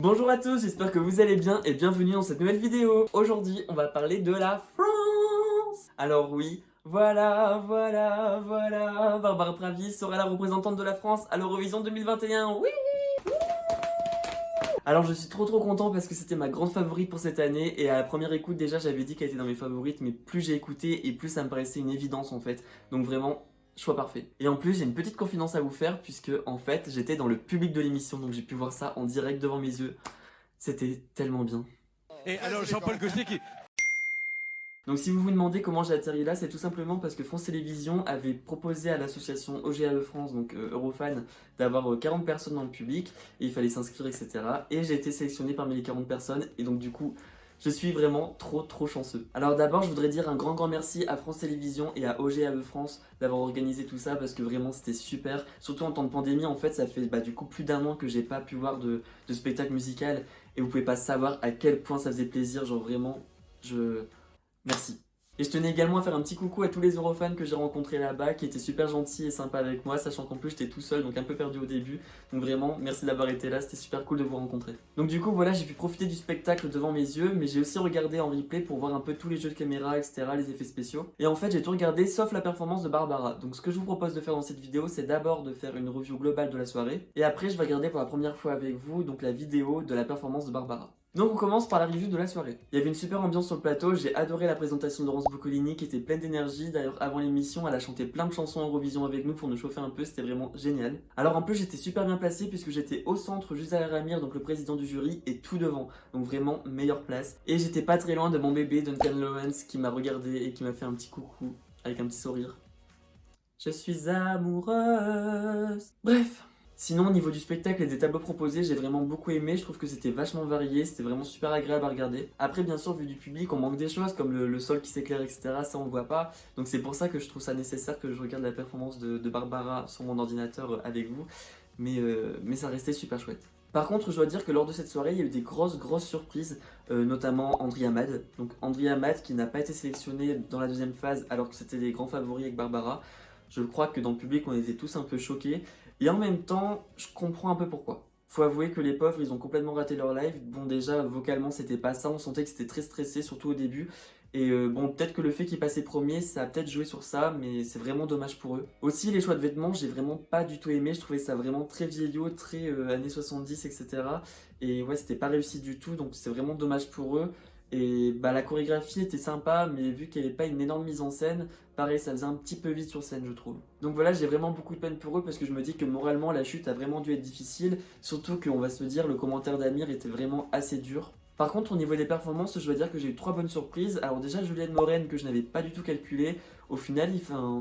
Bonjour à tous, j'espère que vous allez bien et bienvenue dans cette nouvelle vidéo. Aujourd'hui, on va parler de la France. Alors oui, voilà, Barbara Pravi sera la représentante de la France à l'Eurovision 2021. Oui! Alors je suis trop content parce que c'était ma grande favorite pour cette année et à la première écoute déjà j'avais dit qu'elle était dans mes favorites, mais plus j'ai écouté et plus ça me paraissait une évidence en fait. Donc vraiment, choix parfait. Et en plus j'ai une petite confidence à vous faire puisque en fait j'étais dans le public de l'émission, donc j'ai pu voir ça en direct devant mes yeux. C'était tellement bien. Et alors Jean-Paul Gaultier qui... Donc si vous vous demandez comment j'ai atterri là, c'est tout simplement parce que France Télévisions avait proposé à l'association OGAE France, donc Eurofan, d'avoir 40 personnes dans le public, et il fallait s'inscrire, etc. Et j'ai été sélectionné parmi les 40 personnes, et donc du coup, je suis vraiment trop chanceux. Alors d'abord, je voudrais dire un grand merci à France Télévisions et à OGAE France d'avoir organisé tout ça, parce que vraiment c'était super. Surtout en temps de pandémie, en fait, ça fait du coup plus d'un an que j'ai pas pu voir de spectacle musical, et vous pouvez pas savoir à quel point ça faisait plaisir, genre vraiment, Merci. Et je tenais également à faire un petit coucou à tous les Eurofans que j'ai rencontrés là-bas, qui étaient super gentils et sympas avec moi, sachant qu'en plus j'étais tout seul, donc un peu perdu au début. Donc vraiment, merci d'avoir été là, c'était super cool de vous rencontrer. Donc du coup, voilà, j'ai pu profiter du spectacle devant mes yeux, mais j'ai aussi regardé en replay pour voir un peu tous les jeux de caméra, etc., les effets spéciaux. Et en fait, j'ai tout regardé, sauf la performance de Barbara. Donc ce que je vous propose de faire dans cette vidéo, c'est d'abord de faire une review globale de la soirée, et après je vais regarder pour la première fois avec vous, donc la vidéo de la performance de Barbara. Donc on commence par la review de la soirée. Il y avait une super ambiance sur le plateau, j'ai adoré la présentation de Laurence Boccolini qui était pleine d'énergie. D'ailleurs avant l'émission elle a chanté plein de chansons Eurovision avec nous pour nous chauffer un peu, c'était vraiment génial. Alors en plus j'étais super bien placé puisque j'étais au centre juste derrière Amir, donc le président du jury, et tout devant. Donc vraiment meilleure place. Et j'étais pas très loin de mon bébé Duncan Lawrence qui m'a regardé et qui m'a fait un petit coucou avec un petit sourire. Je suis amoureuse. Bref. Sinon, au niveau du spectacle et des tableaux proposés, j'ai vraiment beaucoup aimé. Je trouve que c'était vachement varié, c'était vraiment super agréable à regarder. Après, bien sûr, vu du public, on manque des choses comme le sol qui s'éclaire, etc. Ça, on le voit pas. Donc, c'est pour ça que je trouve ça nécessaire que je regarde la performance de Barbara sur mon ordinateur avec vous. Mais ça restait super chouette. Par contre, je dois dire que lors de cette soirée, il y a eu des grosses surprises, notamment André Amad. Donc, André Amad qui n'a pas été sélectionné dans la deuxième phase alors que c'était les grands favoris avec Barbara. Je crois que dans le public, on était tous un peu choqués. Et en même temps, je comprends un peu pourquoi. Faut avouer que les pauvres, ils ont complètement raté leur live. Bon, déjà, vocalement, c'était pas ça. On sentait que c'était très stressé, surtout au début. Et bon, peut-être que le fait qu'ils passaient premier, ça a peut-être joué sur ça, mais c'est vraiment dommage pour eux. Aussi, les choix de vêtements, j'ai vraiment pas du tout aimé. Je trouvais ça vraiment très vieillot, très années 70, etc. Et ouais, c'était pas réussi du tout, donc c'est vraiment dommage pour eux. Et la chorégraphie était sympa, mais vu qu'elle n'est pas une énorme mise en scène, pareil, ça faisait un petit peu vite sur scène, je trouve. Donc voilà, j'ai vraiment beaucoup de peine pour eux parce que je me dis que moralement, la chute a vraiment dû être difficile. Surtout qu'on va se dire, le commentaire d'Amir était vraiment assez dur. Par contre, au niveau des performances, je dois dire que j'ai eu 3 bonnes surprises. Alors déjà, Juliette Moren, que je n'avais pas du tout calculé. Au final,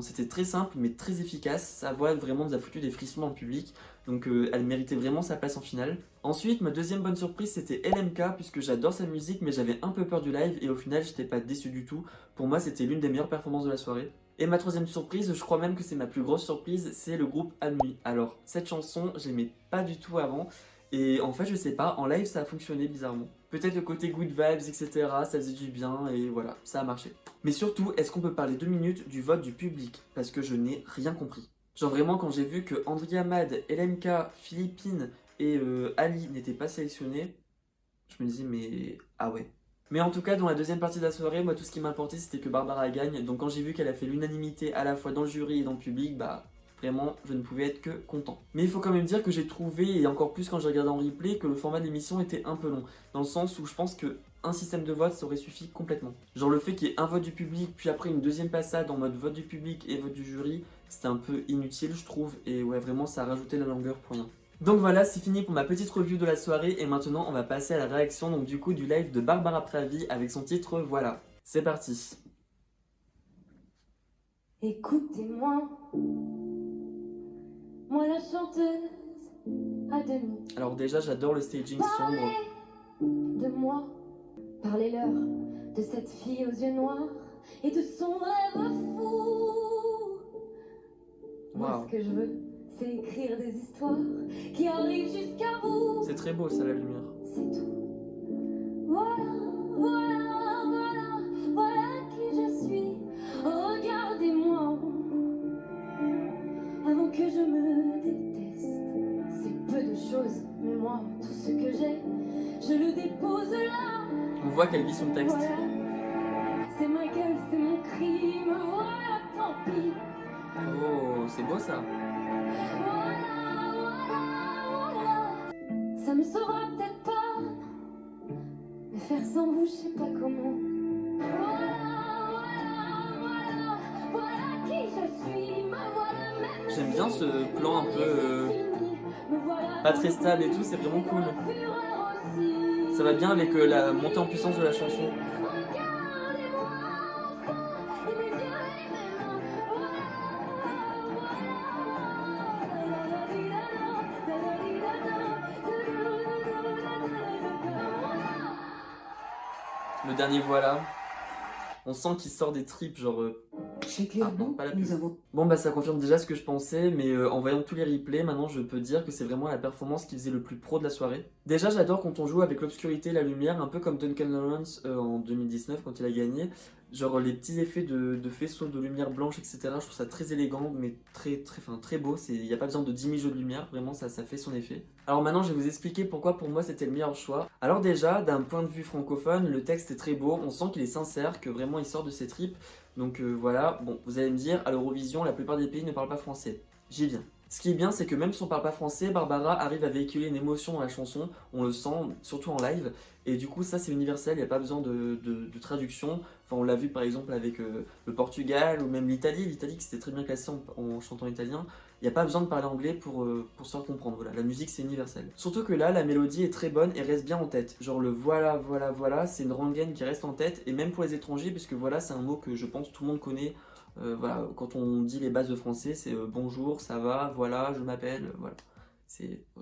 c'était très simple, mais très efficace. Sa voix, vraiment, nous a foutu des frissons dans le public. Donc elle méritait vraiment sa place en finale. Ensuite, ma deuxième bonne surprise, c'était LMK, puisque j'adore sa musique, mais j'avais un peu peur du live, et au final, j'étais pas déçu du tout. Pour moi, c'était l'une des meilleures performances de la soirée. Et ma troisième surprise, je crois même que c'est ma plus grosse surprise, c'est le groupe Amui. Alors, cette chanson, j'aimais pas du tout avant. Et en fait, je sais pas, en live ça a fonctionné bizarrement. Peut-être le côté good vibes, etc., ça faisait du bien et voilà, ça a marché. Mais surtout, est-ce qu'on peut parler 2 minutes du vote du public? Parce que je n'ai rien compris. Genre vraiment, quand j'ai vu que André Amad, LMK, Philippine et Ali n'étaient pas sélectionnés, je me dis mais ah ouais. Mais en tout cas, dans la deuxième partie de la soirée, moi tout ce qui m'importait c'était que Barbara gagne. Donc quand j'ai vu qu'elle a fait l'unanimité à la fois dans le jury et dans le public, vraiment, je ne pouvais être que content. Mais il faut quand même dire que j'ai trouvé, et encore plus quand j'ai regardé en replay, que le format de l'émission était un peu long. Dans le sens où je pense que un système de vote ça aurait suffi complètement. Genre le fait qu'il y ait un vote du public, puis après une deuxième passade en mode vote du public et vote du jury, c'était un peu inutile je trouve, et ouais vraiment ça a rajouté la longueur pour rien. Donc voilà, c'est fini pour ma petite review de la soirée, et maintenant on va passer à la réaction donc du coup du live de Barbara Pravi avec son titre Voilà. C'est parti. Écoutez-moi, moi la chanteuse à demi. Alors déjà j'adore le staging sombre. De moi, parlez-leur de cette fille aux yeux noirs et de son rêve fou. Moi Waouh. ce que je veux, c'est écrire des histoires qui arrivent jusqu'à vous. C'est très beau ça la lumière. C'est tout. Voilà qui je suis. Regardez-moi. Avant que je me déteste, c'est peu de choses, mais moi, tout ce que j'ai, voit qu'elle vit son texte. Voilà, c'est ma gueule, c'est mon cri, me voilà, tant pis. Oh, c'est beau ça. Voilà. Ça me sauvera peut-être pas, mais faire sans vous, je sais pas comment. Voilà qui je suis, me voilà même. J'aime bien ce plan un peu pas très stable et tout, c'est vraiment cool. Ça va bien avec la montée en puissance de la chanson. Le dernier voilà, on sent qu'il sort des tripes, genre... Chez Claire'Bon, pas la pub. nous avons Bon bah ça confirme déjà ce que je pensais, mais en voyant tous les replays, maintenant je peux dire que c'est vraiment la performance qui faisait le plus pro de la soirée. Déjà j'adore quand on joue avec l'obscurité et la lumière, un peu comme Duncan Lawrence en 2019 quand il a gagné. Genre les petits effets de faisceaux de lumière blanche, etc. Je trouve ça très élégant, mais très beau. Il n'y a pas besoin de 10 000 jeux de lumière, vraiment ça fait son effet. Alors maintenant je vais vous expliquer pourquoi pour moi c'était le meilleur choix. Alors déjà, d'un point de vue francophone, le texte est très beau, on sent qu'il est sincère, que vraiment il sort de ses tripes. Donc voilà, bon, vous allez me dire, à l'Eurovision, la plupart des pays ne parlent pas français. J'y viens. Ce qui est bien, c'est que même si on parle pas français, Barbara arrive à véhiculer une émotion dans la chanson, on le sent, surtout en live, et du coup ça c'est universel, il n'y a pas besoin de traduction. Enfin on l'a vu par exemple avec le Portugal ou même l'Italie qui s'était très bien classé en chantant italien. Il n'y a pas besoin de parler anglais pour se faire comprendre, voilà, la musique c'est universel. Surtout que là, la mélodie est très bonne et reste bien en tête. Genre le voilà, c'est une rengaine qui reste en tête, et même pour les étrangers, puisque voilà c'est un mot que je pense tout le monde connaît. Voilà, quand on dit les bases de français, c'est bonjour, ça va, voilà, je m'appelle, voilà.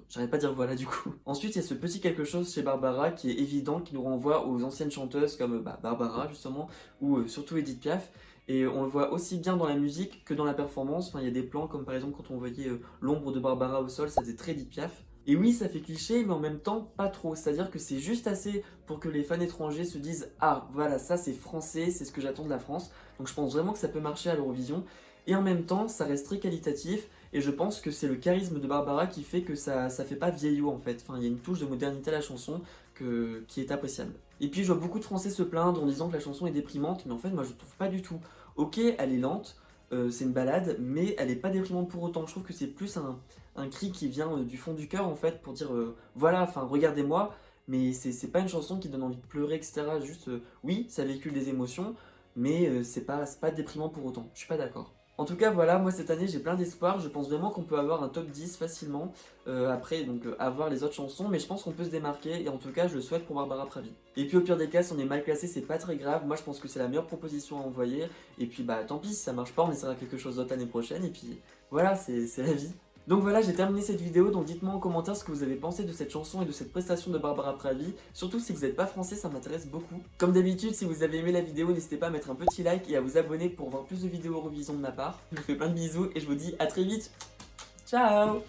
J'arrive pas à dire voilà du coup. Ensuite, il y a ce petit quelque chose chez Barbara qui est évident, qui nous renvoie aux anciennes chanteuses comme Barbara justement, ou surtout Edith Piaf. Et on le voit aussi bien dans la musique que dans la performance. Enfin, il y a des plans comme par exemple quand on voyait l'ombre de Barbara au sol, ça faisait très Edith Piaf. Et oui, ça fait cliché, mais en même temps, pas trop. C'est-à-dire que c'est juste assez pour que les fans étrangers se disent « Ah, voilà, ça c'est français, c'est ce que j'attends de la France. » Donc je pense vraiment que ça peut marcher à l'Eurovision. Et en même temps, ça reste très qualitatif. Et je pense que c'est le charisme de Barbara qui fait que ça fait pas vieillot en fait. Enfin, il y a une touche de modernité à la chanson qui est appréciable. Et puis je vois beaucoup de Français se plaindre en disant que la chanson est déprimante, mais en fait moi je trouve pas du tout. Ok, elle est lente, c'est une balade, mais elle est pas déprimante pour autant. Je trouve que c'est plus un cri qui vient du fond du cœur en fait, pour dire voilà, enfin regardez-moi, mais c'est pas une chanson qui donne envie de pleurer, etc. Juste oui, ça véhicule des émotions, mais c'est pas déprimant pour autant. Je suis pas d'accord. En tout cas voilà, moi cette année j'ai plein d'espoir, je pense vraiment qu'on peut avoir un top 10 facilement, après donc avoir les autres chansons, mais je pense qu'on peut se démarquer, et en tout cas je le souhaite pour Barbara Pravi. Et puis au pire des cas, si on est mal classé, c'est pas très grave, moi je pense que c'est la meilleure proposition à envoyer, et puis bah tant pis, si ça marche pas, on essaiera quelque chose d'autre l'année prochaine, et puis voilà, c'est la vie. Donc voilà, j'ai terminé cette vidéo, donc dites-moi en commentaire ce que vous avez pensé de cette chanson et de cette prestation de Barbara Pravi. Surtout si vous n'êtes pas français, ça m'intéresse beaucoup. Comme d'habitude, si vous avez aimé la vidéo, n'hésitez pas à mettre un petit like et à vous abonner pour voir plus de vidéos Eurovision de ma part. Je vous fais plein de bisous et je vous dis à très vite. Ciao.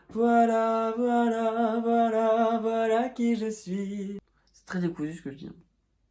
Voilà qui je suis. C'est très décousu ce que je dis.